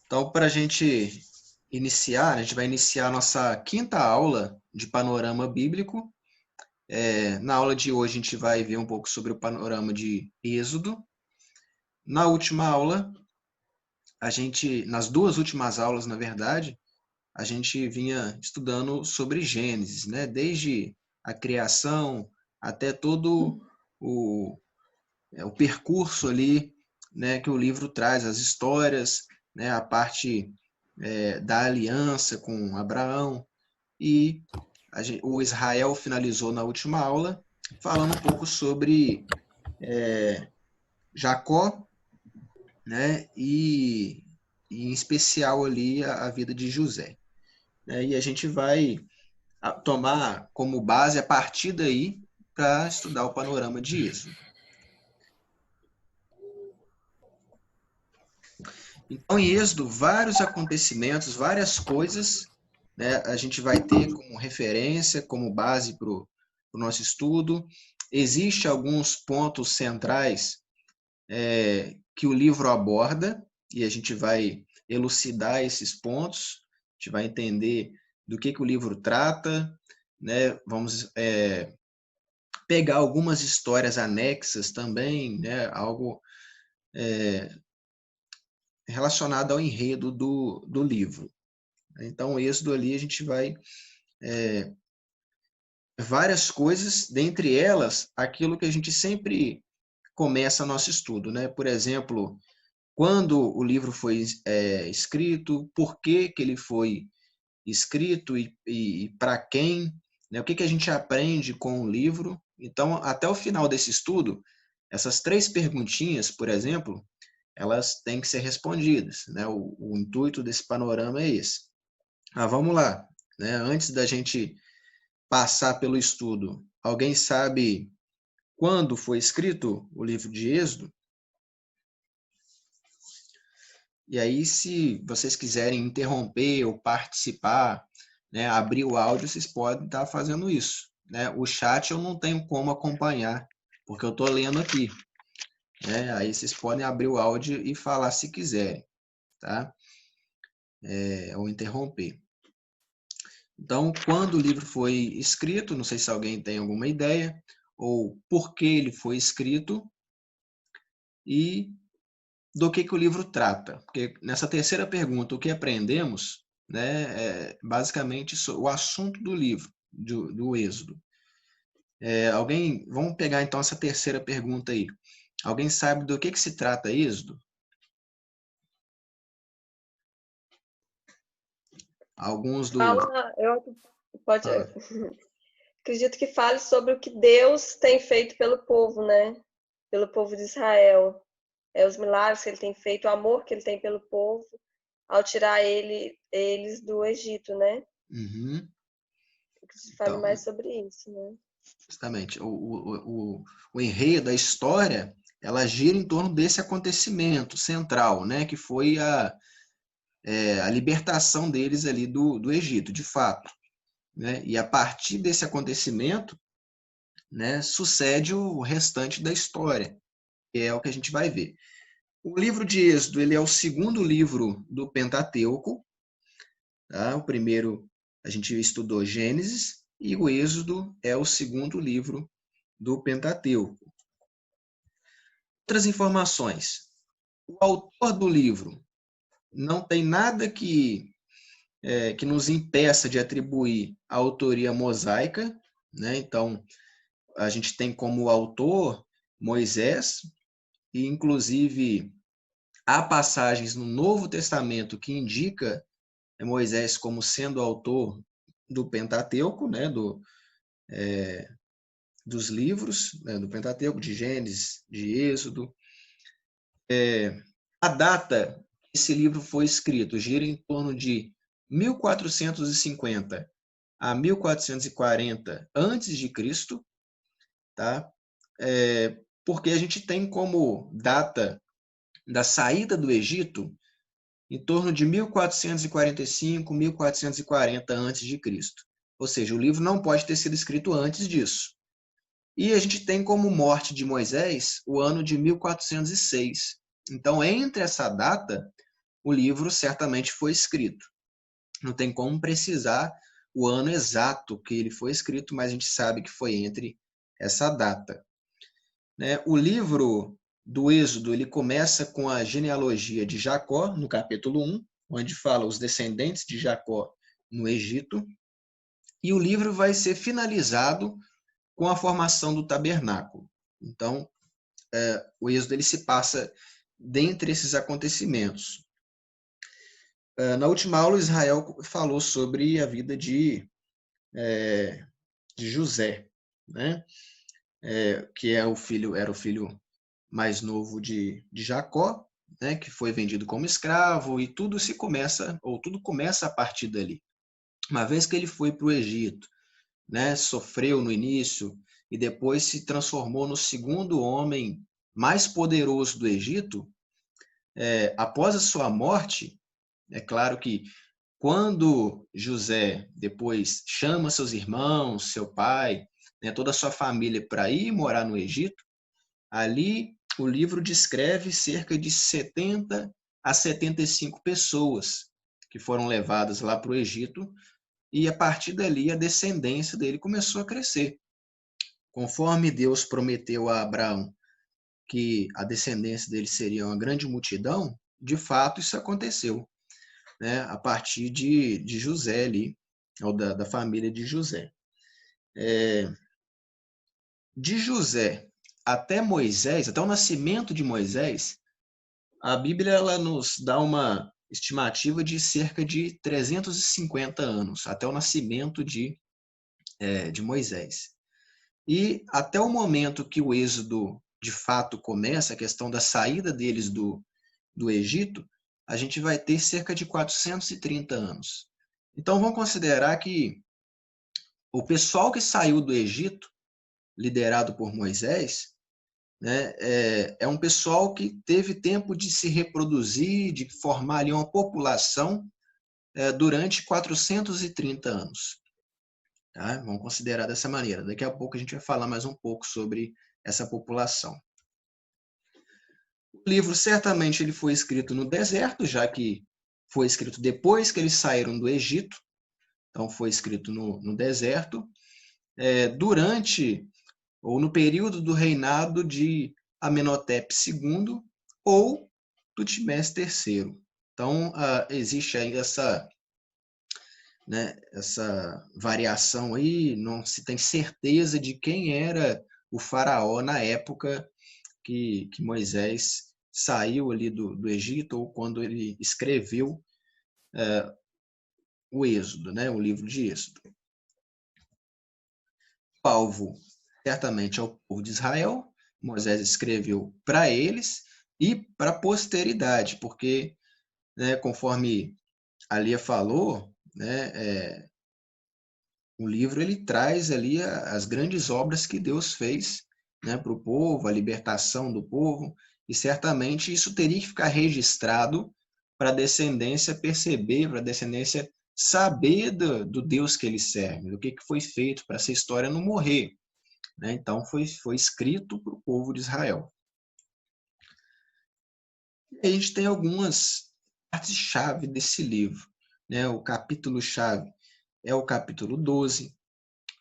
Então, para a gente iniciar, a gente vai iniciar a nossa quinta aula de panorama bíblico. Na aula de hoje, a gente vai ver um pouco sobre o panorama de Êxodo. Na última aula, nas duas últimas aulas, na verdade, a gente vinha estudando sobre Gênesis, né? Desde a criação até todo o, o percurso ali, né, que o livro traz, as histórias, né, a parte da aliança com Abraão. E o Israel finalizou na última aula falando um pouco sobre Jacó, né, e em especial ali a vida de José. Né, e a gente vai tomar como base a partir daí para estudar o panorama de Êxodo. Então, em Êxodo, vários acontecimentos, várias coisas, né, a gente vai ter como referência, como base para o nosso estudo. Existem alguns pontos centrais que o livro aborda, e a gente vai elucidar esses pontos, a gente vai entender do que o livro trata, né? Vamos pegar algumas histórias anexas também, né? Algo relacionado ao enredo do livro. Então, o Êxodo ali a gente vai várias coisas, dentre elas, aquilo que a gente sempre começa nosso estudo, né? Por exemplo, quando o livro foi escrito, por que que ele foi escrito e para quem, né? O que que a gente aprende com o livro. Então, até o final desse estudo, essas três perguntinhas, por exemplo, elas têm que ser respondidas, né? O intuito desse panorama é esse. Vamos lá, né? Antes da gente passar pelo estudo, alguém sabe quando foi escrito o livro de Êxodo? E aí, se vocês quiserem interromper ou participar, né, abrir o áudio, vocês podem estar fazendo isso. Né? O chat eu não tenho como acompanhar, porque eu estou lendo aqui. Né? Aí vocês podem abrir o áudio e falar se quiserem, tá? Ou interromper. Então, quando o livro foi escrito, não sei se alguém tem alguma ideia, ou por que ele foi escrito, e do que o livro trata. Porque nessa terceira pergunta, o que aprendemos, né, é basicamente o assunto do livro, do Êxodo. Vamos pegar então essa terceira pergunta aí. Alguém sabe do que se trata Êxodo? Alguns do... Fala, pode, Fala. acredito que fale sobre o que Deus tem feito pelo povo, né? Pelo povo de Israel. Os milagres que ele tem feito, o amor que ele tem pelo povo, ao tirar eles do Egito, né? Uhum. Acredito que fale Então, mais sobre isso, né? justamente, o enredo da história, ela gira em torno desse acontecimento central, né, que foi a libertação deles ali do Egito, de fato. Né? E a partir desse acontecimento, né, sucede o restante da história, que é o que a gente vai ver. O livro de Êxodo ele é o segundo livro do Pentateuco. Tá? O primeiro a gente estudou Gênesis e o Êxodo é o segundo livro do Pentateuco. Outras informações. O autor do livro não tem nada que nos impeça de atribuir a autoria mosaica, né? Então, a gente tem como autor Moisés, e inclusive há passagens no Novo Testamento que indica Moisés como sendo autor do Pentateuco, né, dos livros, né, do Pentateuco, de Gênesis, de Êxodo. A data que esse livro foi escrito gira em torno de 1450 a 1440 antes de Cristo, tá? Porque a gente tem como data da saída do Egito em torno de 1445, 1440 antes de Cristo. Ou seja, o livro não pode ter sido escrito antes disso. E a gente tem como morte de Moisés o ano de 1406. Então, entre essa data, o livro certamente foi escrito. Não tem como precisar o ano exato que ele foi escrito, mas a gente sabe que foi entre essa data. Né? O livro do Êxodo, ele começa com a genealogia de Jacó, no capítulo 1, onde fala os descendentes de Jacó no Egito, e o livro vai ser finalizado com a formação do tabernáculo. Então, o Êxodo ele se passa dentre esses acontecimentos. Na última aula, Israel falou sobre a vida de José, né? Que era o filho mais novo de Jacó, né? Que foi vendido como escravo, e tudo começa a partir dali. Uma vez que ele foi para o Egito, né? Sofreu no início e depois se transformou no segundo homem mais poderoso do Egito. Após a sua morte, é claro que quando José depois chama seus irmãos, seu pai, né, toda a sua família para ir morar no Egito, ali o livro descreve cerca de 70 a 75 pessoas que foram levadas lá para o Egito, e a partir dali a descendência dele começou a crescer. Conforme Deus prometeu a Abraão que a descendência dele seria uma grande multidão, de fato isso aconteceu, né, a partir de José ali, ou da família de José. De José até Moisés, até o nascimento de Moisés, a Bíblia ela nos dá uma estimativa de cerca de 350 anos, até o nascimento de Moisés. E até o momento que o êxodo de fato começa, a questão da saída deles do Egito, a gente vai ter cerca de 430 anos. Então vamos considerar que o pessoal que saiu do Egito, liderado por Moisés, né, é um pessoal que teve tempo de se reproduzir, de formar ali uma população durante 430 anos. Tá? Vamos considerar dessa maneira. Daqui a pouco a gente vai falar mais um pouco sobre essa população. O livro certamente ele foi escrito no deserto, já que foi escrito depois que eles saíram do Egito, então foi escrito no deserto, durante ou no período do reinado de Amenhotep II ou Tutmés III. Então, existe aí essa variação aí, não se tem certeza de quem era o faraó na época que Moisés saiu ali do Egito, ou quando ele escreveu o Êxodo, né, o livro de Êxodo. O alvo, certamente, é o povo de Israel. Moisés escreveu para eles e para a posteridade, porque, né, conforme a Lia falou, né, o livro ele traz ali as grandes obras que Deus fez, né, para o povo, a libertação do povo, e certamente isso teria que ficar registrado para a descendência perceber, para a descendência saber do Deus que ele serve, do que foi feito para essa história não morrer. Né? Então foi escrito para o povo de Israel. E a gente tem algumas partes-chave desse livro. Né? O capítulo-chave é o capítulo 12,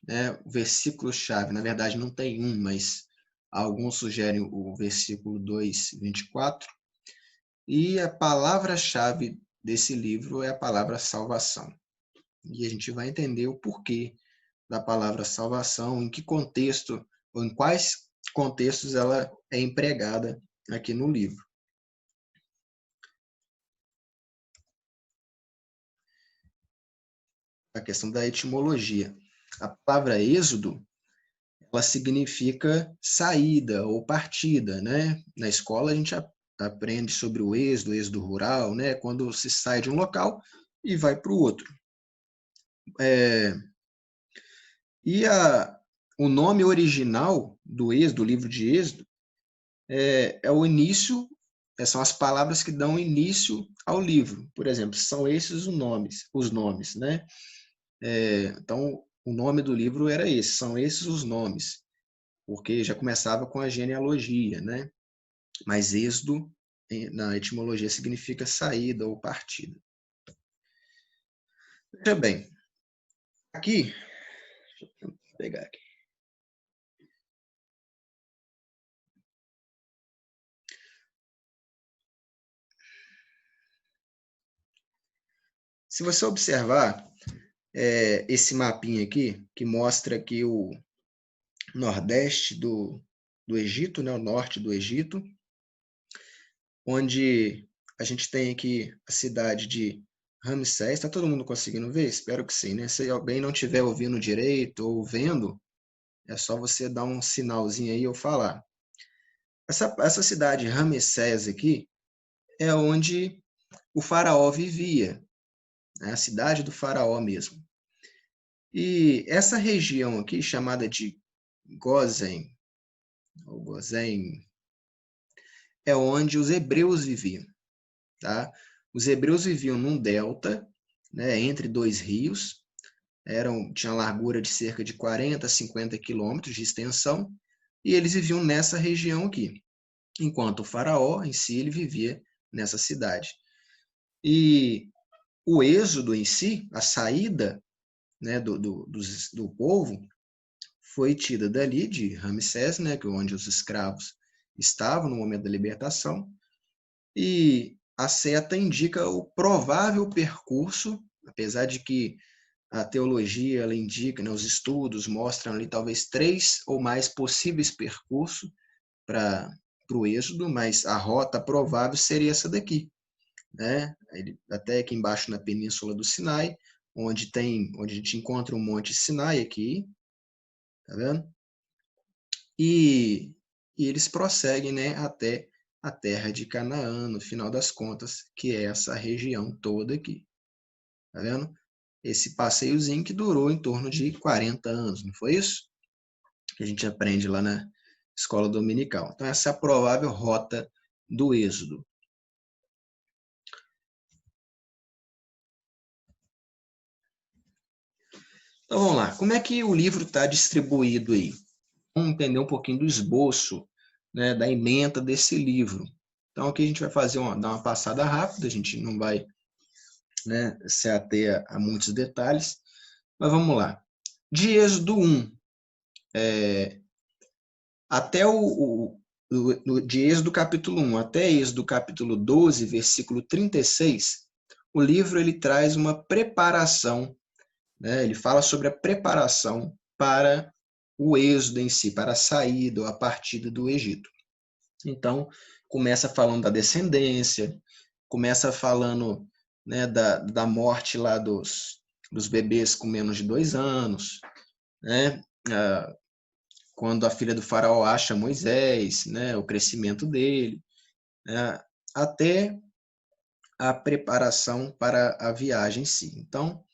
né? O versículo-chave, na verdade não tem um, mas alguns sugerem o versículo 2, 24. E a palavra-chave desse livro é a palavra salvação. E a gente vai entender o porquê da palavra salvação, em que contexto, ou em quais contextos ela é empregada aqui no livro. A questão da etimologia. A palavra êxodo, ela significa saída ou partida, né? Na escola a gente aprende sobre o êxodo rural, né? Quando se sai de um local e vai para o outro. E o nome original do Êxodo, do livro de Êxodo, é o início, são as palavras que dão início ao livro. Por exemplo, são esses os nomes, né? Então, o nome do livro era esse, são esses os nomes, porque já começava com a genealogia, né? Mas Êxodo na etimologia significa saída ou partida. Veja bem, aqui, deixa eu pegar aqui. Se você observar esse mapinha aqui, que mostra aqui o nordeste do Egito, né, o norte do Egito, onde a gente tem aqui a cidade de Ramsés. Está todo mundo conseguindo ver? Espero que sim, né? Se alguém não estiver ouvindo direito ou vendo, é só você dar um sinalzinho aí ou falar. Essa cidade Ramsés aqui é onde o faraó vivia, né? A cidade do faraó mesmo. E essa região aqui, chamada de Gozen, ou Gozen, é onde os hebreus viviam. Tá? Os hebreus viviam num delta, né, entre dois rios, tinha largura de cerca de 40 a 50 quilômetros de extensão, e eles viviam nessa região aqui, enquanto o faraó em si ele vivia nessa cidade. E o êxodo em si, a saída, né, do povo, foi tida dali de Ramsés, né, onde os escravos estavam no momento da libertação, e a seta indica o provável percurso, apesar de que a teologia ela indica, né, os estudos mostram ali talvez 3 ou mais possíveis percursos para o êxodo, mas a rota provável seria essa daqui, né? Até aqui embaixo na península do Sinai, onde a gente encontra o Monte Sinai aqui, tá vendo? E eles prosseguem, né, até a terra de Canaã, no final das contas, que é essa região toda aqui. Tá vendo? Esse passeiozinho que durou em torno de 40 anos, não foi isso? Que a gente aprende lá na escola dominical. Então, essa é a provável rota do êxodo. Então, vamos lá. Como é que o livro está distribuído aí? Vamos entender um pouquinho do esboço, né, da ementa desse livro. Então, aqui a gente vai fazer dar uma passada rápida, a gente não vai, né, se ater a muitos detalhes, mas vamos lá. De Êxodo 1 até de Êxodo capítulo 1 até Êxodo capítulo 12, versículo 36, o livro ele traz uma preparação, né? Ele fala sobre a preparação para o êxodo em si, para a saída ou a partida do Egito. Então, começa falando da descendência, começa falando, né, da morte lá dos bebês com menos de 2 anos, né? Quando a filha do faraó acha Moisés, né, o crescimento dele, né, até a preparação para a viagem em si. Então,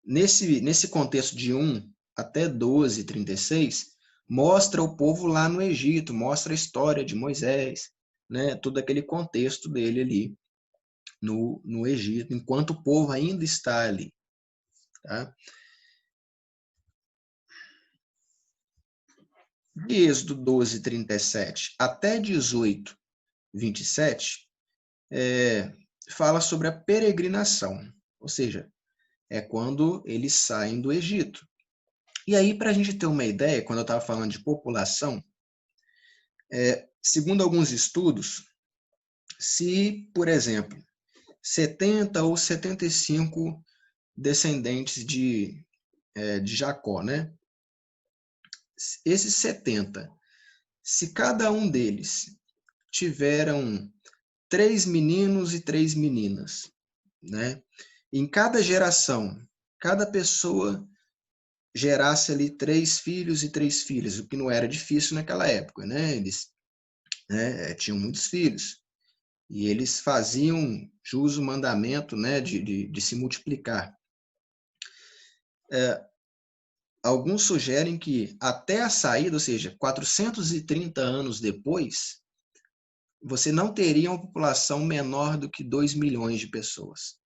nesse contexto de 1 até 12:36, mostra o povo lá no Egito, mostra a história de Moisés, né, todo aquele contexto dele ali no Egito, enquanto o povo ainda está ali. Tá? De Êxodo 12:37 até 18:27, fala sobre a peregrinação, ou seja, é quando eles saem do Egito. E aí, para a gente ter uma ideia, quando eu estava falando de população, segundo alguns estudos, se, por exemplo, 70 ou 75 descendentes de Jacó, né? Esses 70, se cada um deles tiveram 3 meninos e 3 meninas, né? Em cada geração, cada pessoa gerasse ali 3 filhos e 3 filhas, o que não era difícil naquela época, né? Eles, né, tinham muitos filhos e eles faziam jus o mandamento, né, de se multiplicar. Alguns sugerem que até a saída, ou seja, 430 anos depois, você não teria uma população menor do que 2 milhões de pessoas.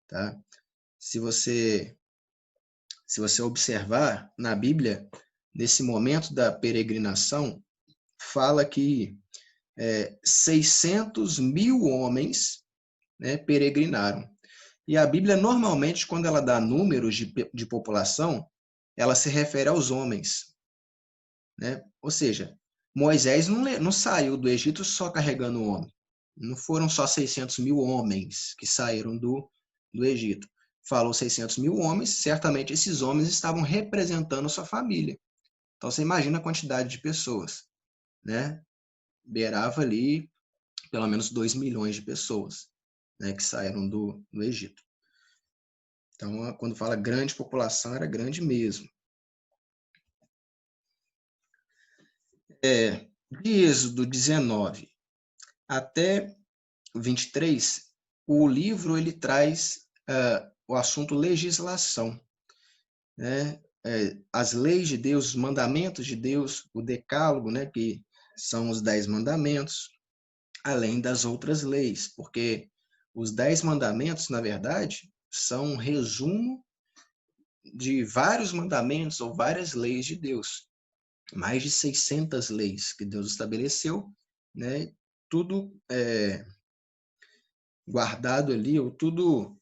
Tá? Se você observar na Bíblia, nesse momento da peregrinação, fala que 600 mil homens, né, peregrinaram. E a Bíblia, normalmente, quando ela dá números de população, ela se refere aos homens, né? Ou seja, Moisés não saiu do Egito só carregando homem. Não foram só 600 mil homens que saíram do Egito. Falou 600 mil homens, certamente esses homens estavam representando sua família. Então, você imagina a quantidade de pessoas, né? Beirava ali pelo menos 2 milhões de pessoas, né, que saíram do Egito. Então, quando fala grande população, era grande mesmo. De Êxodo 19 até 23, o livro ele traz o assunto legislação, né? As leis de Deus, os mandamentos de Deus, o decálogo, né, que são os 10 mandamentos, além das outras leis, porque os 10 mandamentos, na verdade, são um resumo de vários mandamentos ou várias leis de Deus. Mais de 600 leis que Deus estabeleceu, né? Tudo guardado ali, ou tudo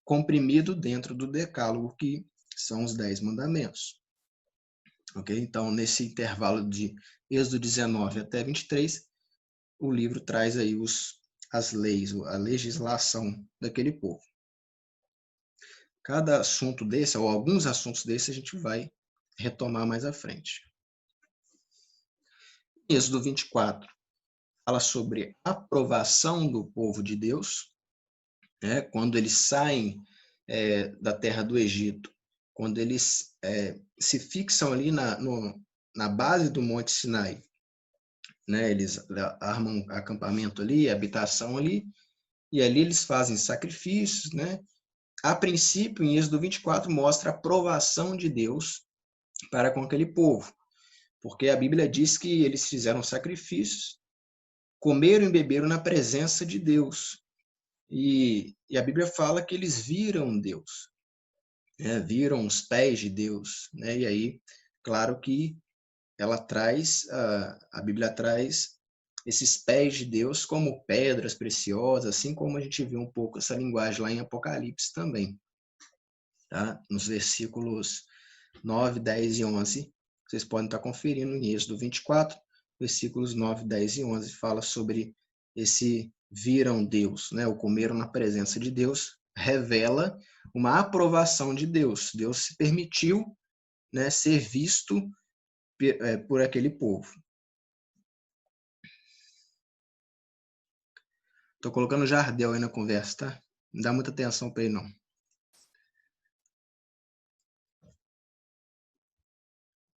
comprimido dentro do decálogo, que são os 10 mandamentos. Ok? Então, nesse intervalo de Êxodo 19 até 23, o livro traz aí as leis, a legislação daquele povo. Cada assunto desse, ou alguns assuntos desses, a gente vai retomar mais à frente. Êxodo 24 fala sobre a aprovação do povo de Deus, né? Quando eles saem da terra do Egito, quando eles se fixam ali na base do Monte Sinai, né? Eles armam acampamento ali, habitação ali, e ali eles fazem sacrifícios, né? A princípio, em Êxodo 24, mostra a aprovação de Deus para com aquele povo, porque a Bíblia diz que eles fizeram sacrifícios, comeram e beberam na presença de Deus. E a Bíblia fala que eles viram Deus, né? Viram os pés de Deus, né? E aí, claro que ela traz, a Bíblia traz esses pés de Deus como pedras preciosas, assim como a gente viu um pouco essa linguagem lá em Apocalipse também, tá? Nos versículos 9, 10 e 11, vocês podem estar conferindo em Êxodo 24, versículos 9, 10 e 11, fala sobre esse viram Deus, né? O comeram na presença de Deus, revela uma aprovação de Deus. Deus se permitiu, né, ser visto por aquele povo. Estou colocando Jardel aí na conversa, tá? Não dá muita atenção para ele, não.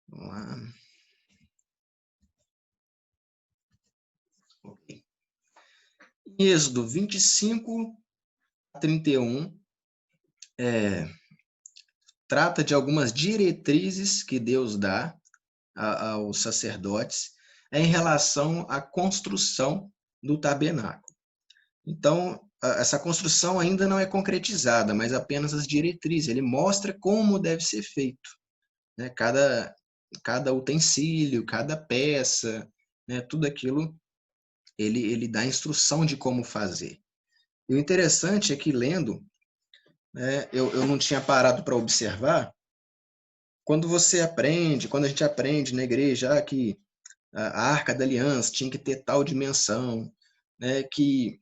Vamos lá. Ok. Êxodo 25 a 31 trata de algumas diretrizes que Deus dá aos sacerdotes em relação à construção do tabernáculo. Então, essa construção ainda não é concretizada, mas apenas as diretrizes. Ele mostra como deve ser feito, né? Cada utensílio, cada peça, né? Tudo aquilo, ele dá instrução de como fazer. E o interessante é que, lendo, né, eu não tinha parado para observar, quando a gente aprende na igreja que a Arca da Aliança tinha que ter tal dimensão, né, que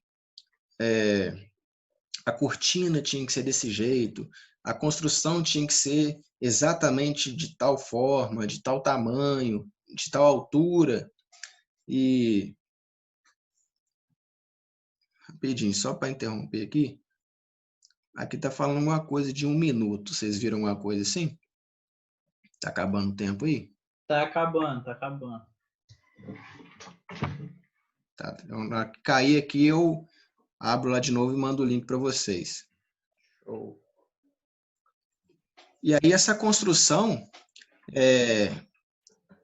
a cortina tinha que ser desse jeito, a construção tinha que ser exatamente de tal forma, de tal tamanho, de tal altura. E, rapidinho, só para interromper aqui, aqui está falando uma coisa de 1 minuto. Vocês viram uma coisa assim? Está acabando o tempo aí? Tá acabando, tá acabando. Tá, então, cair aqui, eu abro lá de novo e mando o link para vocês. Show. E aí essa construção,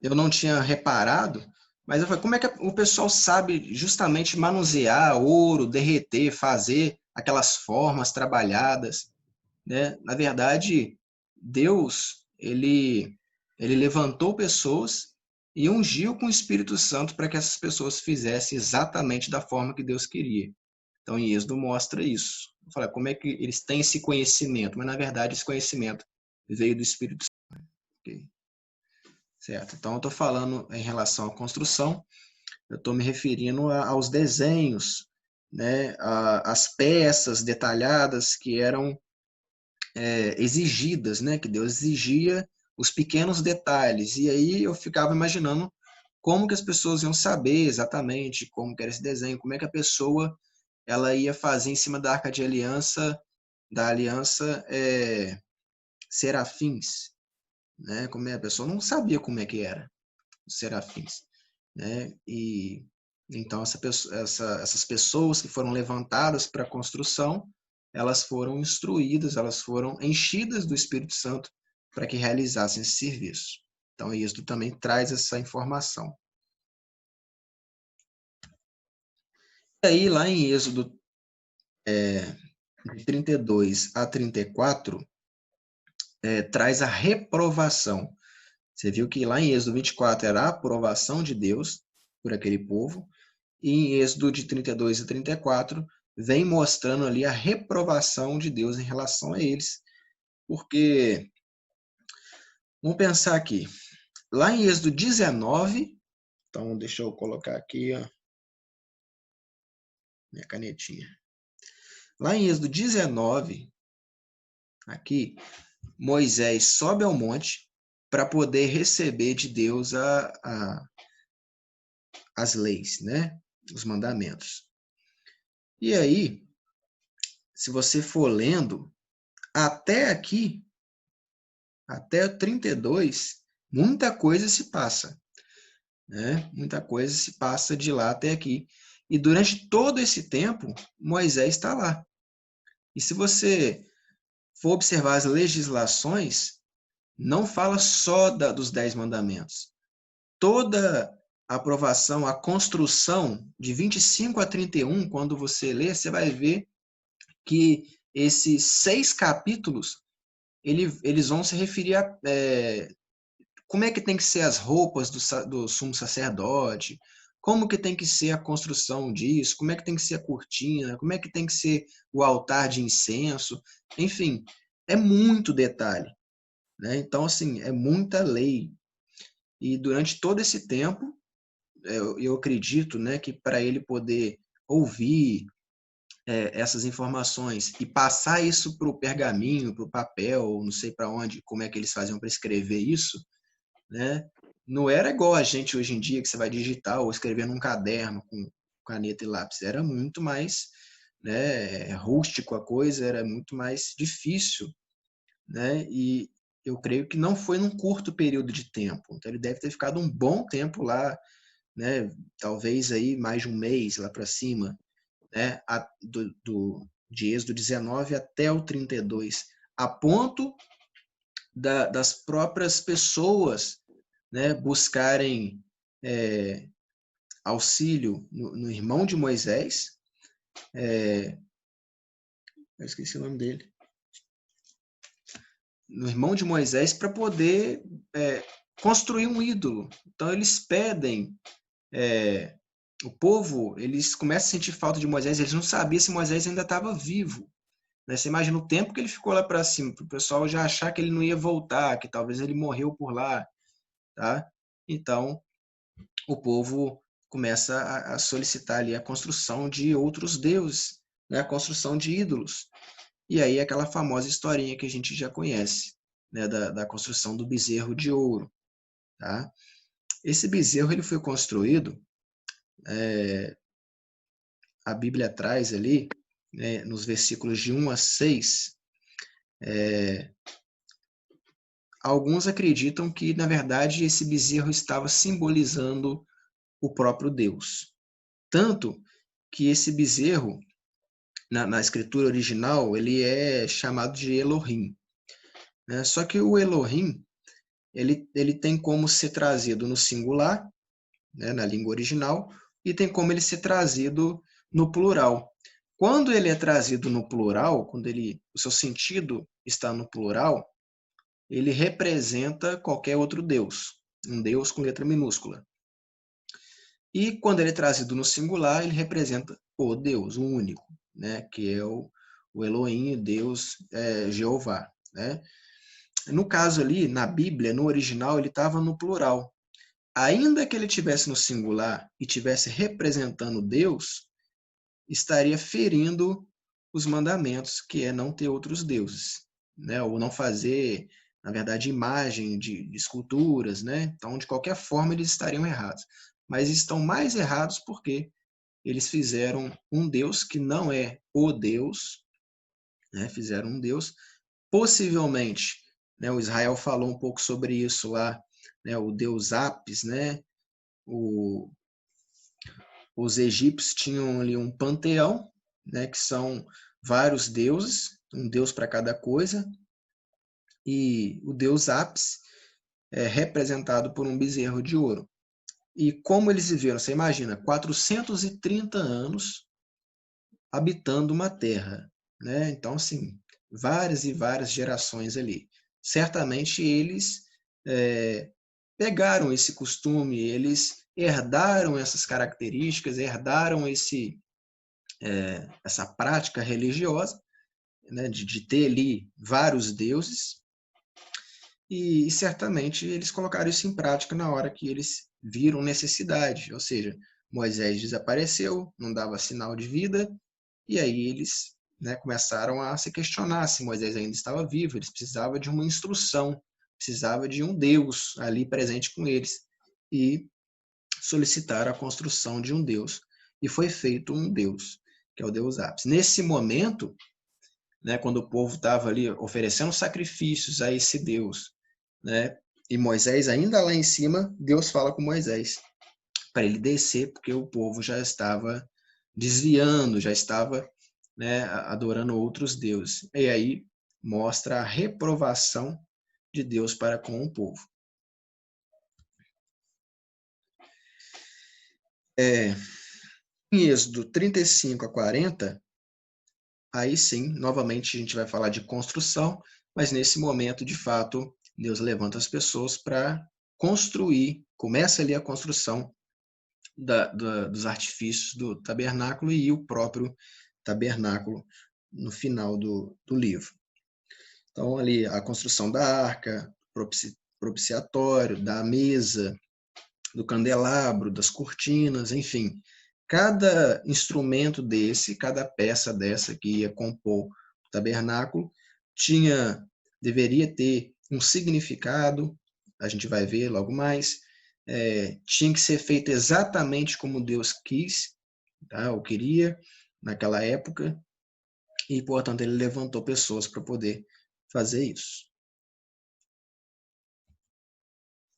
eu não tinha reparado, mas eu falei, como é que o pessoal sabe justamente manusear ouro, derreter, fazer aquelas formas trabalhadas, né? Na verdade, Deus, ele levantou pessoas e ungiu com o Espírito Santo para que essas pessoas fizessem exatamente da forma que Deus queria. Então, em Êxodo mostra isso. Fala, como é que eles têm esse conhecimento? Mas, na verdade, esse conhecimento veio do Espírito Santo. Okay. Certo? Então, eu estou falando em relação à construção, eu estou me referindo aos desenhos, né? As peças detalhadas que eram exigidas, né? Que Deus exigia os pequenos detalhes. E aí eu ficava imaginando como que as pessoas iam saber exatamente como que era esse desenho, como é que a pessoa ela ia fazer em cima da Arca de Aliança, da Aliança serafins, né? Como é a pessoa não sabia como é que era os serafins, né? E então essas pessoas que foram levantadas para a construção, elas foram instruídas, elas foram enchidas do Espírito Santo para que realizassem esse serviço. Então, Êxodo também traz essa informação. E aí, lá em Êxodo de 32 a 34, traz a reprovação. Você viu que lá em Êxodo 24 era a aprovação de Deus por aquele povo, e em Êxodo de 32 a 34 vem mostrando ali a reprovação de Deus em relação a eles. Porque, vamos pensar aqui, lá em Êxodo 19, então deixa eu colocar aqui ó, minha canetinha. Lá em Êxodo 19, aqui, Moisés sobe ao monte para poder receber de Deus as leis, né? Os mandamentos. E aí, se você for lendo, até aqui, até o 32, muita coisa se passa, né? Muita coisa se passa de lá até aqui. E durante todo esse tempo, Moisés está lá. E se você for observar as legislações, não fala só dos 10 mandamentos. Toda a aprovação, a construção de 25 a 31, quando você lê, você vai ver que esses 6 capítulos, eles vão se referir a como é que tem que ser as roupas do sumo sacerdote, como que tem que ser a construção disso, como é que tem que ser a cortina, como é que tem que ser o altar de incenso, enfim, é muito detalhe, né? Então, assim, é muita lei. E durante todo esse tempo, eu acredito, né, que para ele poder ouvir essas informações e passar isso para o pergaminho, para o papel, não sei para onde, como é que eles faziam para escrever isso, né? Não era igual a gente hoje em dia, que você vai digitar ou escrever num caderno com caneta e lápis. Era muito mais, né, rústico a coisa, era muito mais difícil, né? E eu creio que não foi num curto período de tempo. Então ele deve ter ficado um bom tempo lá, né? Talvez aí mais de um mês lá para cima, né? De Êxodo 19 até o 32, a ponto das próprias pessoas, né, buscarem auxílio no irmão de Moisés, eu esqueci o nome dele, no irmão de Moisés, para poder construir um ídolo. Então eles pedem, o povo, eles começam a sentir falta de Moisés, eles não sabiam se Moisés ainda estava vivo. Né? Você imagina o tempo que ele ficou lá para cima, para o pessoal já achar que ele não ia voltar, que talvez ele morreu por lá. Tá? Então, o povo começa a solicitar ali a construção de outros deuses, né? A construção de ídolos. E aí aquela famosa historinha que a gente já conhece, né? Da construção do bezerro de ouro. Tá? Esse bezerro ele foi construído, a Bíblia traz ali, né, nos versículos de 1 a 6, alguns acreditam que, na verdade, esse bezerro estava simbolizando o próprio Deus. Tanto que esse bezerro, na escritura original, ele é chamado de Elohim. Né? Só que o Elohim, ele tem como ser trazido no singular, né, na língua original, e tem como ele ser trazido no plural. Quando ele é trazido no plural, quando o seu sentido está no plural, ele representa qualquer outro Deus. um Deus com letra minúscula. E quando ele é trazido no singular, ele representa o Deus, o único, né? Que é o Elohim, Deus, Jeová, né? No caso ali, na Bíblia, no original, ele estava no plural. Ainda que ele estivesse no singular e estivesse representando Deus, estaria ferindo os mandamentos, que é não ter outros deuses, né? Ou não fazer, na verdade, imagem de esculturas, né? Então, de qualquer forma, eles estariam errados. Mas estão mais errados porque eles fizeram um Deus que não é o Deus, né? Fizeram um Deus, possivelmente, né? O Israel falou um pouco sobre isso lá, né? O Deus Apis, né? Os egípcios tinham ali um panteão, né? Que são vários deuses, um deus para cada coisa, e o Deus Apis é representado por um bezerro de ouro. E como eles viveram, você imagina, 430 anos habitando uma terra, né? Então, assim, várias e várias gerações ali. Certamente eles pegaram esse costume, eles herdaram essas características, herdaram essa prática religiosa, né? de ter ali vários deuses, e certamente eles colocaram isso em prática na hora que eles viram necessidade, ou seja, Moisés desapareceu, não dava sinal de vida, e aí eles, né, começaram a se questionar se Moisés ainda estava vivo, eles precisavam de uma instrução, precisavam de um Deus ali presente com eles, e solicitaram a construção de um Deus, e foi feito um Deus, que é o Deus Apis. Nesse momento, né, quando o povo estava ali oferecendo sacrifícios a esse Deus, né, e Moisés ainda lá em cima, Deus fala com Moisés para ele descer, porque o povo já estava desviando, já estava, né, adorando outros deuses. E aí mostra a reprovação de Deus para com o povo. Em Êxodo 35 a 40, aí sim, novamente a gente vai falar de construção, mas nesse momento, de fato, Deus levanta as pessoas para construir, começa ali a construção dos artifícios do tabernáculo e o próprio tabernáculo no final do livro. Então, ali a construção da arca, propiciatório, da mesa, do candelabro, das cortinas, enfim. Cada instrumento desse, cada peça dessa que ia compor o tabernáculo, deveria ter um significado, a gente vai ver logo mais, tinha que ser feito exatamente como Deus quis, tá? Ou queria, naquela época, e, portanto, ele levantou pessoas para poder fazer isso.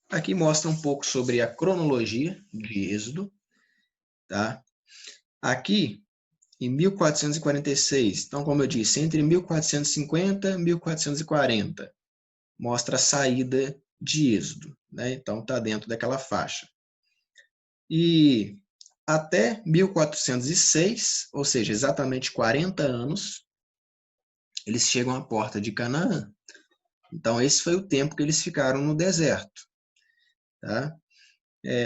Aqui mostra um pouco sobre a cronologia de Êxodo, tá? Aqui, em 1446, então, como eu disse, entre 1450 e 1440, mostra a saída de Êxodo, né? Então, está dentro daquela faixa. E até 1406, ou seja, exatamente 40 anos, eles chegam à porta de Canaã. Então, esse foi o tempo que eles ficaram no deserto. Tá?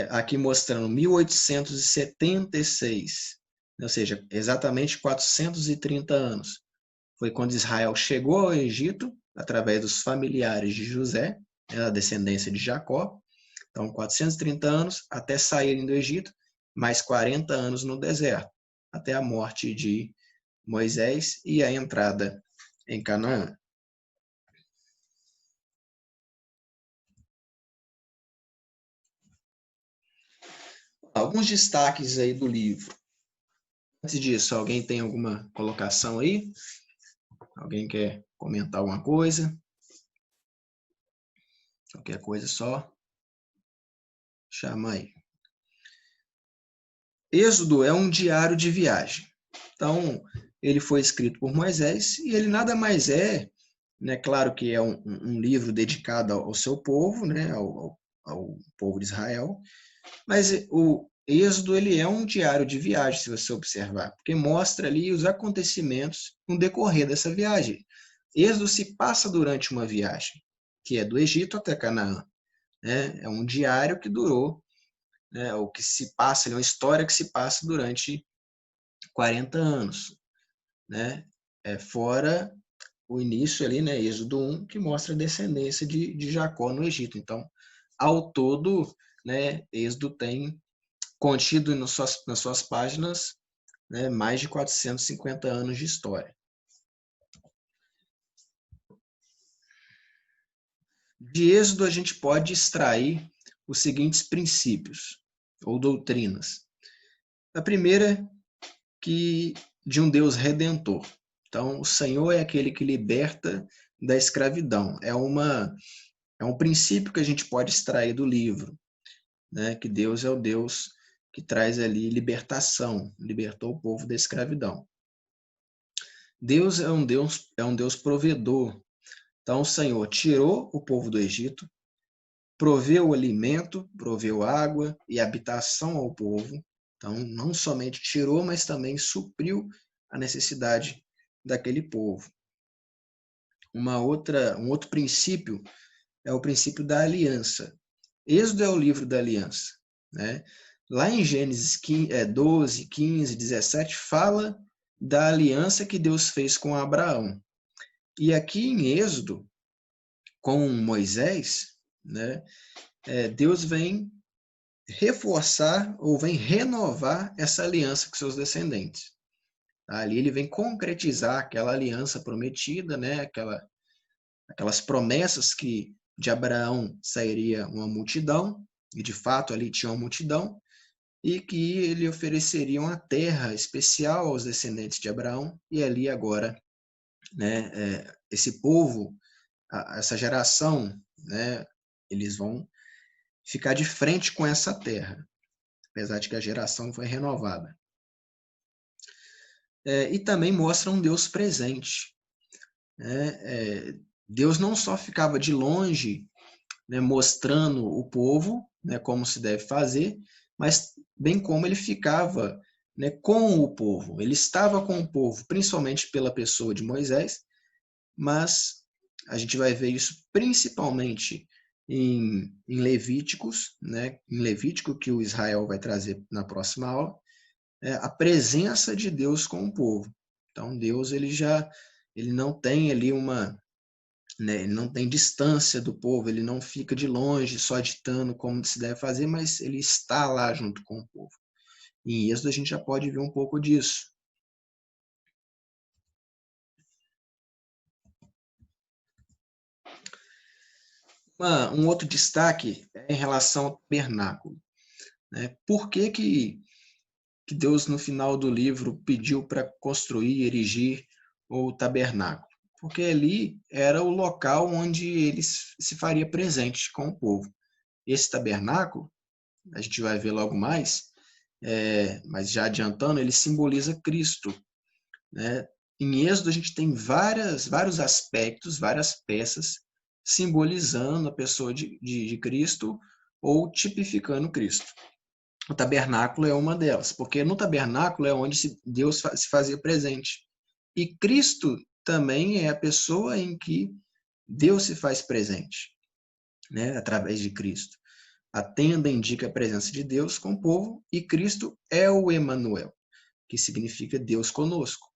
Aqui mostrando 1876, ou seja, exatamente 430 anos. Foi quando Israel chegou ao Egito, através dos familiares de José, a descendência de Jacó. Então, 430 anos até saírem do Egito, mais 40 anos no deserto, até a morte de Moisés e a entrada em Canaã. Alguns destaques aí do livro. Antes disso, alguém tem alguma colocação aí? Alguém quer comentar alguma coisa? Qualquer coisa, só chama aí. Êxodo é um diário de viagem. Então, ele foi escrito por Moisés e ele nada mais né, claro que é um livro dedicado ao seu povo, né, ao povo de Israel, mas o Êxodo ele é um diário de viagem, se você observar, porque mostra ali os acontecimentos no decorrer dessa viagem. Êxodo se passa durante uma viagem, que é do Egito até Canaã. né? É um diário que durou, né? O que se passa, é uma história que se passa durante 40 anos, né? Fora o início ali, né? Êxodo 1, que mostra a descendência de Jacó no Egito. Então, ao todo, né? Êxodo tem contido nas suas páginas, né, mais de 450 anos de história. De Êxodo, a gente pode extrair os seguintes princípios ou doutrinas. A primeira, que de um Deus redentor. Então, o Senhor é aquele que liberta da escravidão. É um princípio que a gente pode extrair do livro, né? Que Deus é o Deus que traz ali libertação, libertou o povo da escravidão. Deus é um Deus provedor. Então, o Senhor tirou o povo do Egito, proveu o alimento, proveu água e habitação ao povo. Então, não somente tirou, mas também supriu a necessidade daquele povo. Um outro princípio é o princípio da aliança. Êxodo é o livro da aliança, né? Lá em Gênesis 12, 15, 17, fala da aliança que Deus fez com Abraão. E aqui em Êxodo, com Moisés, né, Deus vem reforçar ou vem renovar essa aliança com seus descendentes. Ali ele vem concretizar aquela aliança prometida, né, aquelas promessas que de Abraão sairia uma multidão, e de fato ali tinha uma multidão, e que ele ofereceria uma terra especial aos descendentes de Abraão, e ali agora, né, esse povo, essa geração, né, eles vão ficar de frente com essa terra, apesar de que a geração foi renovada. E também mostra um Deus presente, né? Deus não só ficava de longe, né, mostrando o povo, né, como se deve fazer, mas bem como ele ficava, né, com o povo. Ele estava com o povo, principalmente pela pessoa de Moisés, mas a gente vai ver isso principalmente em Levíticos, né, em Levítico, que o Israel vai trazer na próxima aula, a presença de Deus com o povo. Então Deus ele não tem ali né, ele não tem distância do povo, ele não fica de longe só ditando como se deve fazer, mas ele está lá junto com o povo. Em Êxodo a gente já pode ver um pouco disso. Um outro destaque é em relação ao tabernáculo, né? Por que Deus, no final do livro, pediu para construir, erigir o tabernáculo? Porque ali era o local onde ele se faria presente com o povo. Esse tabernáculo, a gente vai ver logo mais, mas já adiantando, ele simboliza Cristo, né? Em Êxodo a gente tem vários aspectos, várias peças simbolizando a pessoa de Cristo ou tipificando Cristo. O tabernáculo é uma delas, porque no tabernáculo é onde Deus se fazia presente. E Cristo também é a pessoa em que Deus se faz presente, né, através de Cristo. A tenda indica a presença de Deus com o povo e Cristo é o Emanuel, que significa Deus conosco.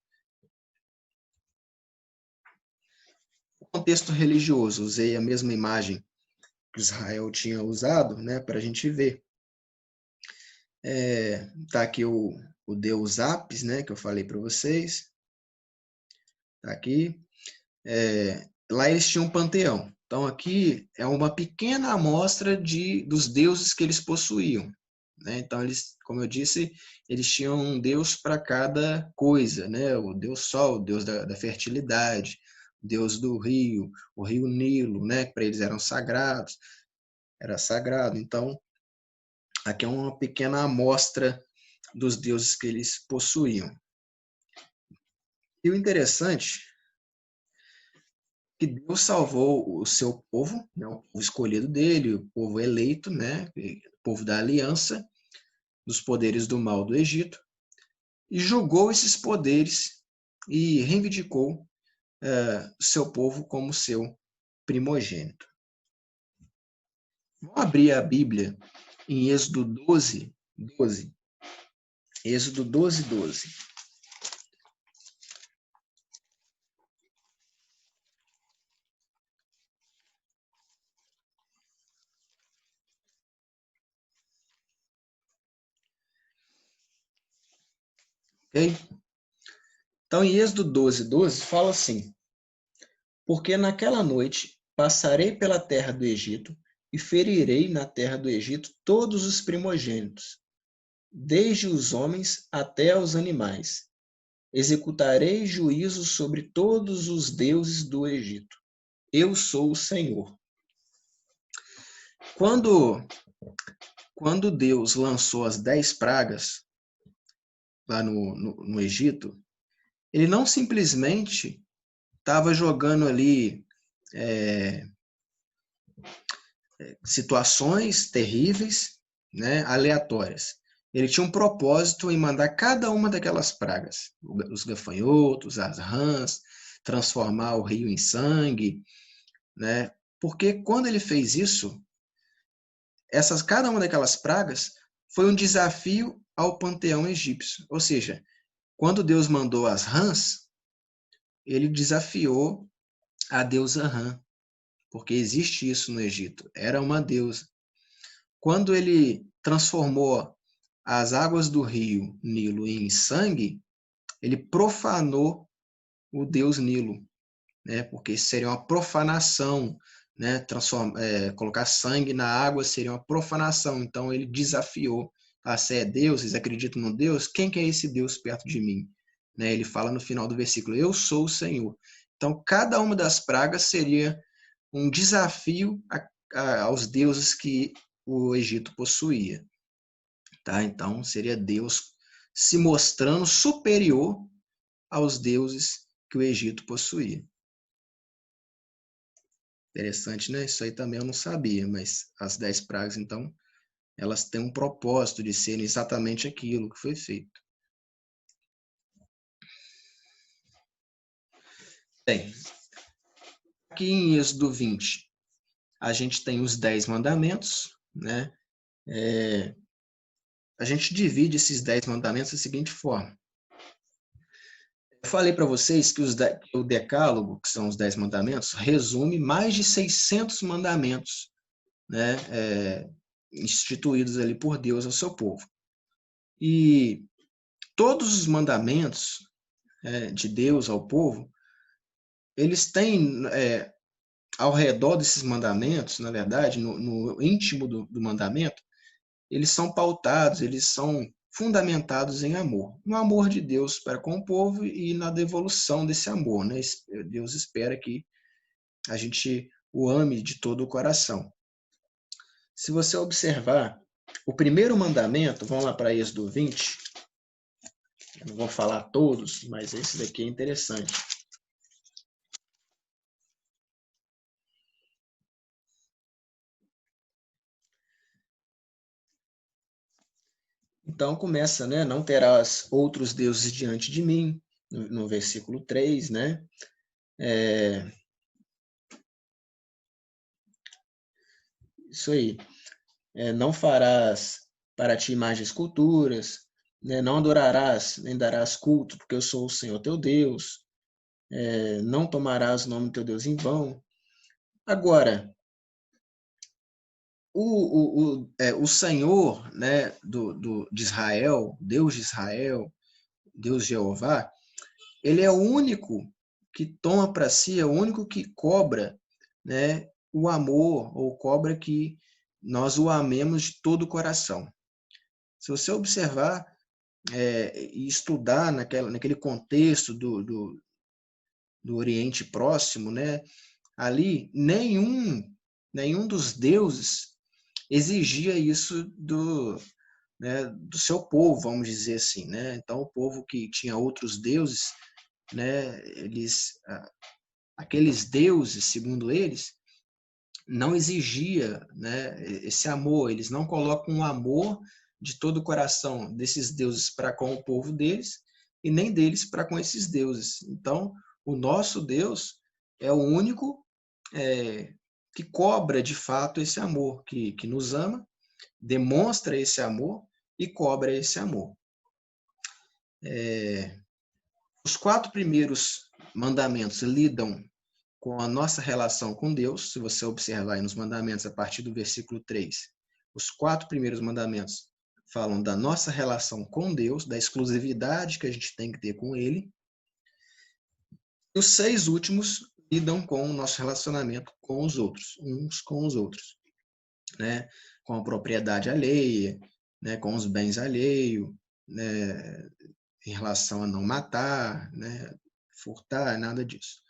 O contexto religioso, usei a mesma imagem que Israel tinha usado, né, para a gente ver. Tá aqui o deus Apis, né, que eu falei para vocês. Tá aqui. Lá eles tinham um panteão. Então aqui é uma pequena amostra dos deuses que eles possuíam, né? Então eles, como eu disse, eles tinham um deus para cada coisa, né? O deus Sol, o deus da fertilidade, o deus do rio, o rio Nilo, né? Para eles eram sagrados, era sagrado. Então aqui é uma pequena amostra dos deuses que eles possuíam. E o interessante que Deus salvou o seu povo, né, o povo escolhido dele, o povo eleito, né, o povo da aliança, dos poderes do mal do Egito, e julgou esses poderes e reivindicou seu povo como seu primogênito. Vamos abrir a Bíblia em Êxodo 12, 12. Êxodo 12, 12. Ok? Então, em Êxodo 12, 12, fala assim: porque naquela noite passarei pela terra do Egito e ferirei na terra do Egito todos os primogênitos, desde os homens até os animais. Executarei juízo sobre todos os deuses do Egito. Eu sou o Senhor. Quando Deus lançou as 10 pragas lá no Egito, ele não simplesmente estava jogando ali situações terríveis, né, aleatórias. Ele tinha um propósito em mandar cada uma daquelas pragas, os gafanhotos, as rãs, transformar o rio em sangue, né? Porque quando ele fez isso, cada uma daquelas pragas foi um desafio ao panteão egípcio. Ou seja, quando Deus mandou as rãs, ele desafiou a deusa Rã, porque existe isso no Egito. Era uma deusa. Quando ele transformou as águas do rio Nilo em sangue, ele profanou o deus Nilo, né? Porque isso seria uma profanação, né? Colocar sangue na água seria uma profanação. Então ele desafiou: se é Deus, vocês acreditam no Deus? Quem que é esse Deus perto de mim? Né? Ele fala no final do versículo: eu sou o Senhor. Então cada uma das pragas seria um desafio aos deuses que o Egito possuía. Tá? Então, seria Deus se mostrando superior aos deuses que o Egito possuía. Interessante, né? Isso aí também eu não sabia, mas as 10 pragas, então, elas têm um propósito de serem exatamente aquilo que foi feito. Bem, aqui em Êxodo 20, a gente tem os 10 mandamentos, né? A gente divide esses 10 mandamentos da seguinte forma. Eu falei para vocês que o Decálogo, que são os 10 mandamentos, resume mais de 600 mandamentos, né, instituídos ali por Deus ao seu povo. E todos os mandamentos de Deus ao povo, eles têm, ao redor desses mandamentos, na verdade, no íntimo do mandamento, eles são pautados, eles são fundamentados em amor. No amor de Deus para com o povo e na devolução desse amor, né? Deus espera que a gente o ame de todo o coração. Se você observar, o primeiro mandamento, vamos lá para Êxodo 20, eu não vou falar todos, mas esse daqui é interessante. Então começa, né? Não terás outros deuses diante de mim, no versículo 3, né? Isso aí. Não farás para ti imagens esculturas, né? Não adorarás, nem darás culto, porque eu sou o Senhor teu Deus. Não tomarás o nome do teu Deus em vão. Agora, o Senhor, né, de Israel, Deus Jeová, ele é o único que toma para si, é o único que cobra, né, o amor, ou cobra que nós o amemos de todo o coração. Se você observar e estudar naquele contexto do Oriente Próximo, né, ali nenhum dos deuses exigia isso né, do seu povo, vamos dizer assim, né? Então o povo que tinha outros deuses, né, aqueles deuses, segundo eles, não exigia, né, esse amor, eles não colocam um amor de todo o coração desses deuses para com o povo deles e nem deles para com esses deuses. Então, o nosso Deus é o único que cobra de fato esse amor, que nos ama, demonstra esse amor e cobra esse amor. Os 4 primeiros mandamentos lidam com a nossa relação com Deus. Se você observar aí nos mandamentos, a partir do versículo 3, os 4 primeiros mandamentos falam da nossa relação com Deus, da exclusividade que a gente tem que ter com Ele. E os 6 últimos lidam com o nosso relacionamento com os outros, uns com os outros, né? Com a propriedade alheia, né? Com os bens alheios, né? Em relação a não matar, né? Furtar, nada disso.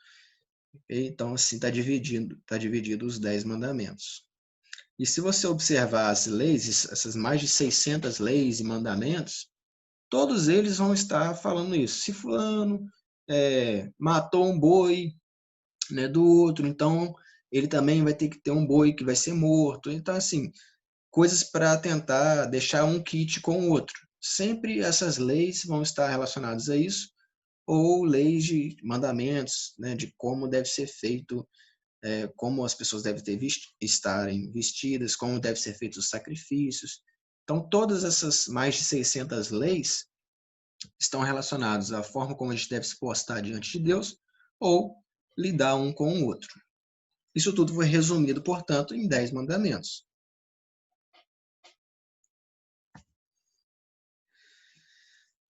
Então, assim, está dividido os 10 mandamentos. E se você observar as leis, essas mais de 600 leis e mandamentos, todos eles vão estar falando isso. Se fulano matou um boi, né, do outro, então ele também vai ter que ter um boi que vai ser morto. Então, assim, coisas para tentar deixar um kit com o outro. Sempre essas leis vão estar relacionadas a isso, ou leis de mandamentos, né, de como deve ser feito, como as pessoas devem estarem vestidas, como devem ser feitos os sacrifícios. Então, todas essas mais de 600 leis estão relacionadas à forma como a gente deve se postar diante de Deus ou lidar um com o outro. Isso tudo foi resumido, portanto, em 10 mandamentos.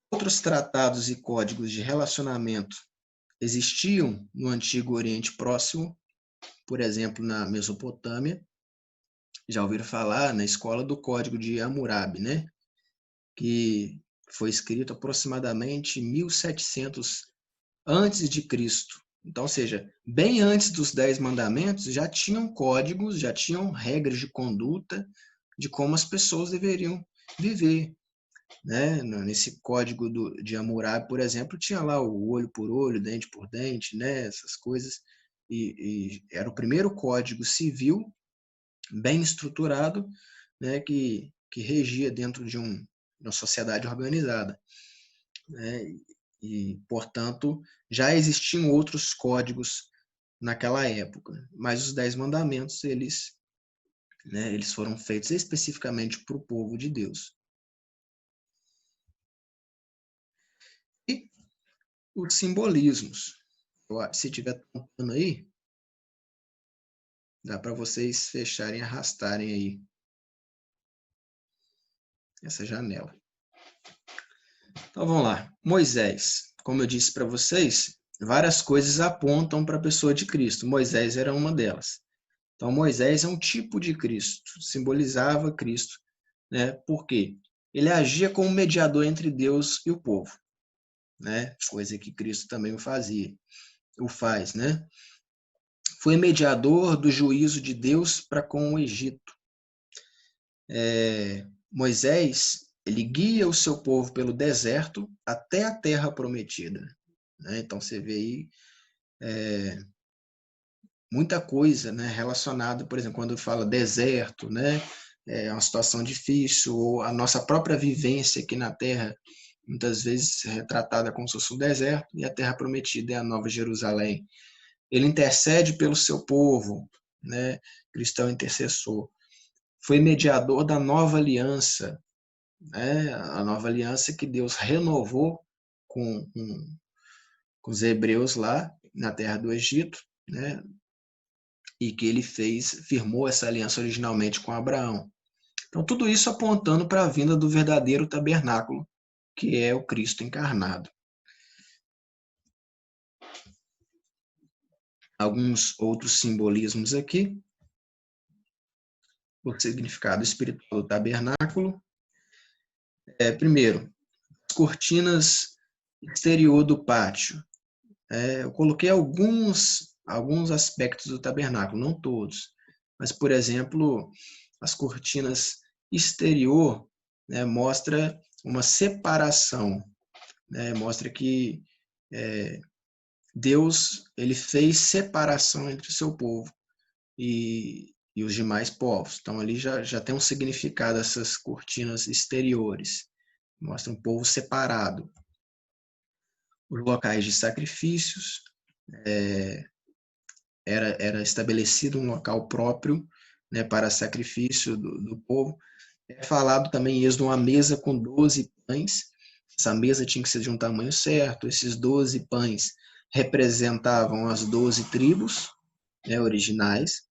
Outros tratados e códigos de relacionamento existiam no Antigo Oriente Próximo, por exemplo, na Mesopotâmia. Já ouviram falar na escola do Código de Hammurabi, né? Que foi escrito aproximadamente 1700 antes de Cristo. Então, ou seja, bem antes dos 10 mandamentos, já tinham códigos, já tinham regras de conduta de como as pessoas deveriam viver. Né? Nesse código de Hammurabi, por exemplo, tinha lá o olho por olho, dente por dente, né? Essas coisas. E era o primeiro código civil bem estruturado, né? que regia dentro de uma sociedade organizada. Né? E, portanto, já existiam outros códigos naquela época, mas os 10 mandamentos, eles foram feitos especificamente para o povo de Deus. E os simbolismos. Se tiver tampando aí, dá para vocês fecharem e arrastarem aí essa janela. Então vamos lá. Moisés. Como eu disse para vocês, várias coisas apontam para a pessoa de Cristo. Moisés era uma delas. Então Moisés é um tipo de Cristo, simbolizava Cristo, né? Por quê? Ele agia como mediador entre Deus e o povo, né? Coisa que Cristo também o faz, né? Foi mediador do juízo de Deus para com o Egito. Moisés, ele guia o seu povo pelo deserto até a terra prometida. Né? Então, você vê aí muita coisa, né, relacionada, por exemplo, quando fala deserto, né, é uma situação difícil, ou a nossa própria vivência aqui na terra, muitas vezes retratada como se fosse um deserto, e a terra prometida é a Nova Jerusalém. Ele intercede pelo seu povo, né, cristão intercessor. Foi mediador da nova aliança, né, a nova aliança que Deus renovou com os hebreus lá na terra do Egito, né, e que ele firmou essa aliança originalmente com Abraão. Então, tudo isso apontando para a vinda do verdadeiro tabernáculo, que é o Cristo encarnado. Alguns outros simbolismos aqui. O significado espiritual do tabernáculo. Primeiro, as cortinas exterior do pátio. Eu coloquei alguns aspectos do tabernáculo, não todos. Mas, por exemplo, as cortinas exterior, né, mostra uma separação, né, mostra que Deus ele fez separação entre o seu povo e os demais povos. Então, ali já tem um significado essas cortinas exteriores. Mostra um povo separado. Os locais de sacrifícios, era estabelecido um local próprio, né, para sacrifício do povo. É falado também em Êxodo uma mesa com 12 pães. Essa mesa tinha que ser de um tamanho certo. Esses 12 pães representavam as 12 tribos, né, originais.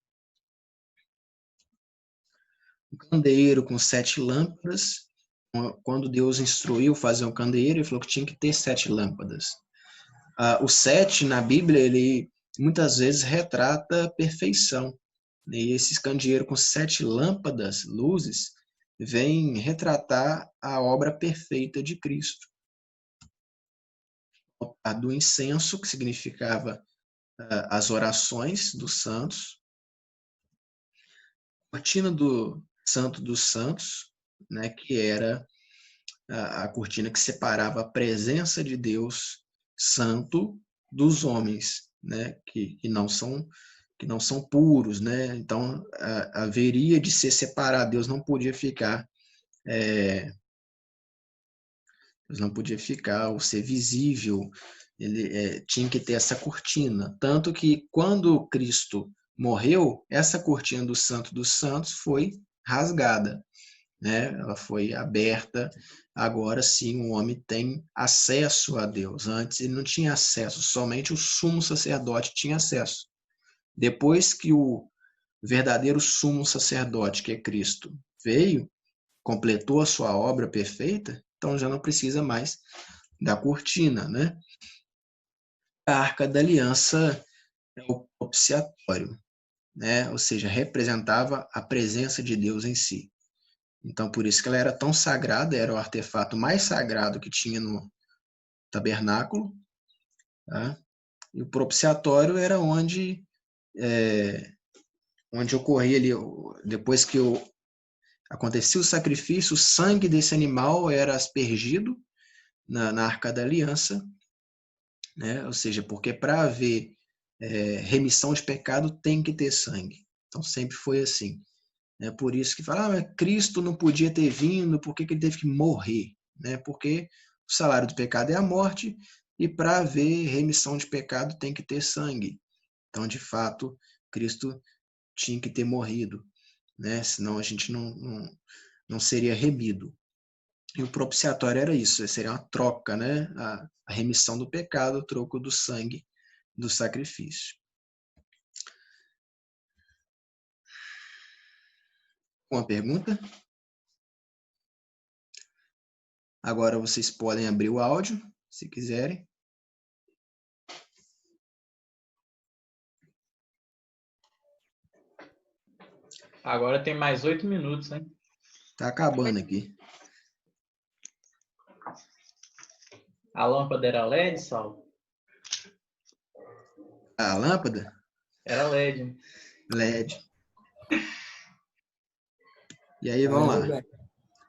Um candeeiro com 7 lâmpadas. Quando Deus instruiu fazer um candeeiro, ele falou que tinha que ter 7 lâmpadas. O 7 na Bíblia, ele muitas vezes retrata a perfeição. E esse candeeiro com 7 lâmpadas, luzes, vem retratar a obra perfeita de Cristo. A do incenso, que significava as orações dos santos. A cortina do Santo dos Santos, né, que era a cortina que separava a presença de Deus santo dos homens, né, que não são puros, né? Então haveria de ser separado. Deus não podia ficar ou ser visível. Ele tinha que ter essa cortina. Tanto que quando Cristo morreu, essa cortina do Santo dos Santos foi rasgada, né? Ela foi aberta. Agora sim o homem tem acesso a Deus. Antes ele não tinha acesso, somente o sumo sacerdote tinha acesso. Depois que o verdadeiro sumo sacerdote, que é Cristo, veio, completou a sua obra perfeita, então já não precisa mais da cortina, né? A Arca da Aliança é o propiciatório, né? Ou seja, representava a presença de Deus em si. Então, por isso que ela era tão sagrada, era o artefato mais sagrado que tinha no tabernáculo, tá? E o propiciatório era onde ocorria ali, depois que acontecia o sacrifício, o sangue desse animal era aspergido na Arca da Aliança, né? Ou seja, porque para haver remissão de pecado tem que ter sangue. Então sempre foi assim. É por isso que fala, Cristo não podia ter vindo, por que ele teve que morrer? Né? Porque o salário do pecado é a morte, e para haver remissão de pecado tem que ter sangue. Então, de fato, Cristo tinha que ter morrido, né? Senão a gente não seria remido. E o propiciatório era isso, seria uma troca, né? A remissão do pecado, o troco do sangue do sacrifício. Uma pergunta? Agora vocês podem abrir o áudio, se quiserem. Agora tem mais 8 minutos, hein? Tá acabando aqui. A lâmpada era LED, Saulo? A lâmpada? Era LED. LED. E aí, vamos lá.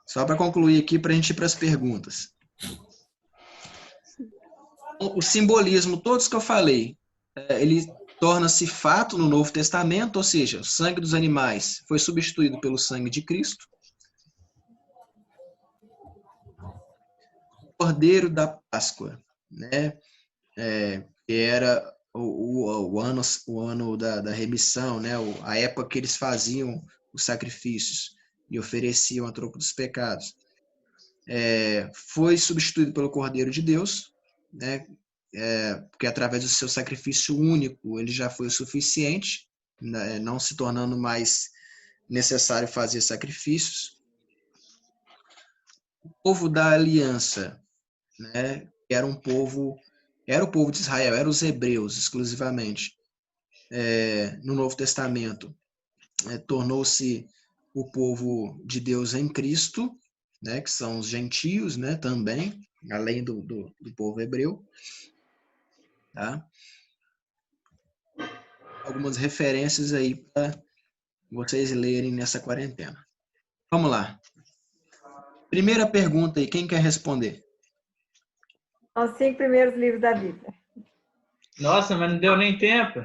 Só para concluir aqui, para a gente ir para as perguntas. O simbolismo, todos que eu falei, ele torna-se fato no Novo Testamento, ou seja, o sangue dos animais foi substituído pelo sangue de Cristo. O Cordeiro da Páscoa, né? Que era o ano da remissão, né? A época que eles faziam os sacrifícios e ofereciam a troco dos pecados. Foi substituído pelo Cordeiro de Deus, né? Porque através do seu sacrifício único ele já foi o suficiente, né? Não se tornando mais necessário fazer sacrifícios. O povo da aliança, né? Era o povo de Israel, eram os hebreus exclusivamente. No Novo Testamento, tornou-se o povo de Deus em Cristo, né? Que são os gentios, né? Também, além do povo hebreu. Tá? Algumas referências aí para vocês lerem nessa quarentena. Vamos lá. Primeira pergunta aí, quem quer responder? Os 5 primeiros livros da Bíblia. Nossa, mas não deu nem tempo.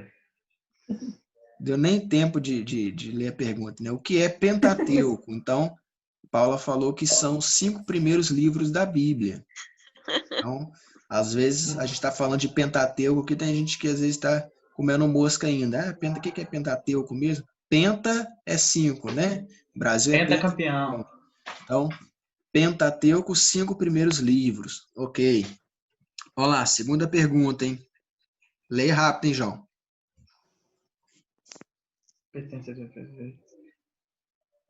Deu nem tempo de ler a pergunta, né? O que é Pentateuco? Então, Paula falou que são os 5 primeiros livros da Bíblia. Então, às vezes, a gente está falando de Pentateuco, que tem gente que às vezes está comendo mosca ainda. Ah, o que é Pentateuco mesmo? Penta é 5, né? O Brasil é Pentacampeão. Então, Pentateuco, 5 primeiros livros. Ok. Olha lá, segunda pergunta, hein? Leia rápido, hein, João?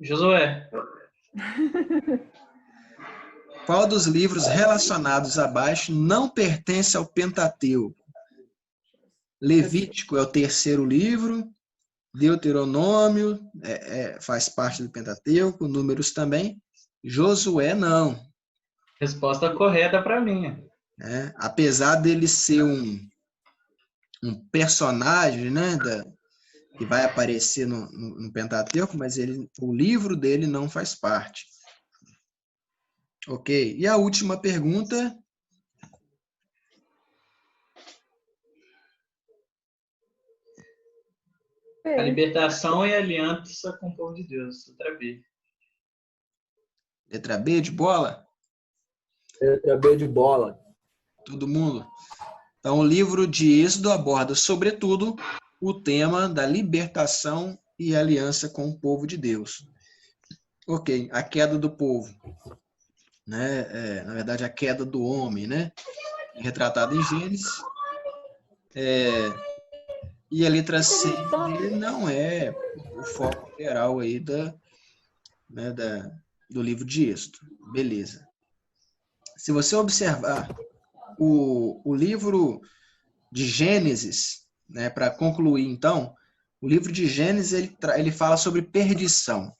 Josué. Qual dos livros relacionados abaixo não pertence ao Pentateuco? Levítico é o terceiro livro, Deuteronômio faz parte do Pentateuco, Números também, Josué não. Resposta correta para mim. Apesar dele ser um personagem, né, que vai aparecer no Pentateuco, mas o livro dele não faz parte. Ok. E a última pergunta. A libertação e a aliança com o povo de Deus. Letra B. Letra B de bola? Letra B de bola. Todo mundo? Então, o livro de Êxodo aborda, sobretudo, o tema da libertação e aliança com o povo de Deus. Ok, a queda do povo. Né? Na verdade, a queda do homem, né? Retratada em Gênesis. E a letra C dele não é o foco geral aí do livro de Êxodo. Beleza. Se você observar o livro de Gênesis, né, para concluir, então, o livro de Gênesis ele fala sobre perdição.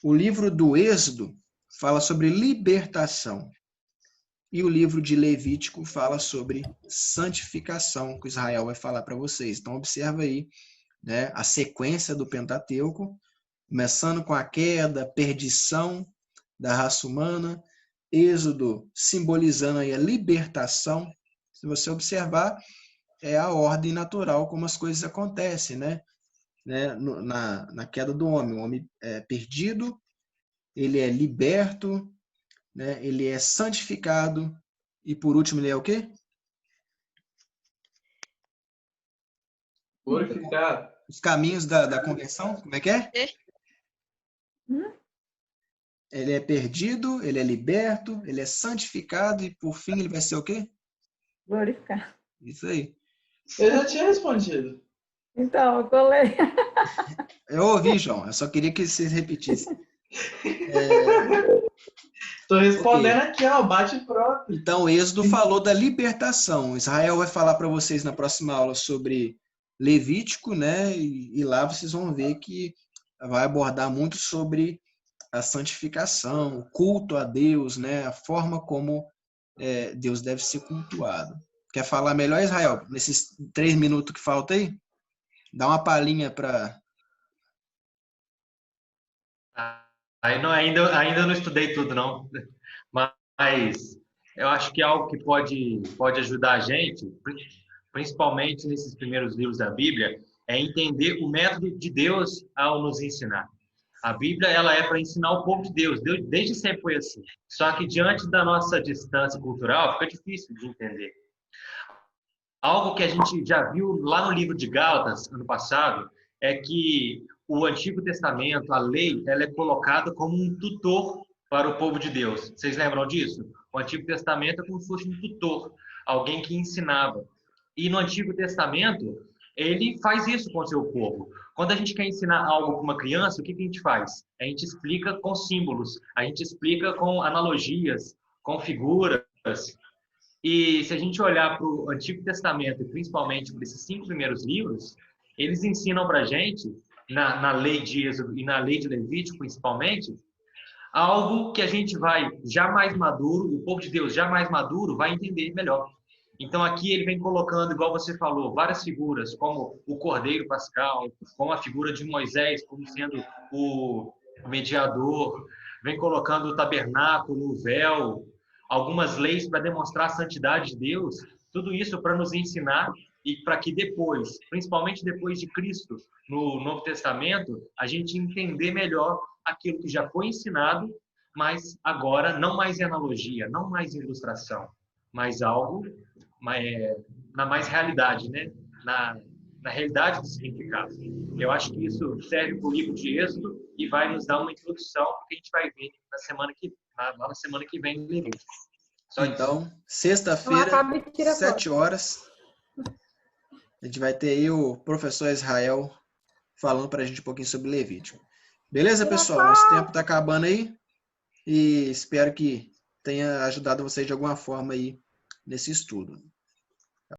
O livro do Êxodo fala sobre libertação. E o livro de Levítico fala sobre santificação, que Israel vai falar para vocês. Então, observa aí, né, a sequência do Pentateuco, começando com a queda, perdição da raça humana, Êxodo simbolizando aí a libertação. Se você observar, é a ordem natural como as coisas acontecem, né? Na queda do homem. O homem é perdido, ele é liberto, né? Ele é santificado e, por último, ele é o quê? Glorificado. Os caminhos da conversão, como é que é? Ele é perdido, ele é liberto, ele é santificado e, por fim, ele vai ser o quê? Glorificado. Isso aí. Eu já tinha respondido. Então, eu colei. Eu ouvi, João. Eu só queria que vocês repetissem. Estou respondendo Ok. aqui, ó, bate próprio. Então, o Êxodo falou da libertação. Israel vai falar para vocês na próxima aula sobre Levítico, né? E lá vocês vão ver que vai abordar muito sobre a santificação, o culto a Deus, né? A forma como Deus deve ser cultuado. Quer falar melhor, Israel? Nesses 3 minutos que falta aí? Dá uma palhinha para... Ainda não estudei tudo, não. Mas eu acho que algo que pode ajudar a gente, principalmente nesses primeiros livros da Bíblia, é entender o método de Deus ao nos ensinar. A Bíblia ela é para ensinar o povo de Deus. Deus desde sempre foi assim. Só que diante da nossa distância cultural, fica difícil de entender. Algo que a gente já viu lá no livro de Gálatas, ano passado, é que o Antigo Testamento, a lei, ela é colocada como um tutor para o povo de Deus. Vocês lembram disso? O Antigo Testamento é como se fosse um tutor, alguém que ensinava. E no Antigo Testamento, ele faz isso com o seu povo. Quando a gente quer ensinar algo para uma criança, o que a gente faz? A gente explica com símbolos, a gente explica com analogias, com figuras. E se a gente olhar para o Antigo Testamento, e principalmente para esses 5 primeiros livros, eles ensinam para a gente, na lei de Êxodo e na lei de Levítico, principalmente, algo que a gente vai, já mais maduro, o povo de Deus já mais maduro, vai entender melhor. Então, aqui ele vem colocando, igual você falou, várias figuras, como o Cordeiro Pascal, como a figura de Moisés, como sendo o mediador, vem colocando o tabernáculo, o véu, algumas leis para demonstrar a santidade de Deus, tudo isso para nos ensinar e para que depois, principalmente depois de Cristo, no Novo Testamento, a gente entender melhor aquilo que já foi ensinado, mas agora não mais em analogia, não mais em ilustração, mas algo na mais realidade, né? na realidade do significado. Eu acho que isso serve para o livro de Êxodo e vai nos dar uma introdução que a gente vai ver na semana que vem no Levítico. Então, sexta-feira, 7 horas, a gente vai ter aí o professor Israel falando para a gente um pouquinho sobre Levítico. Beleza, pessoal? Nosso tempo está acabando aí e espero que tenha ajudado vocês de alguma forma aí nesse estudo.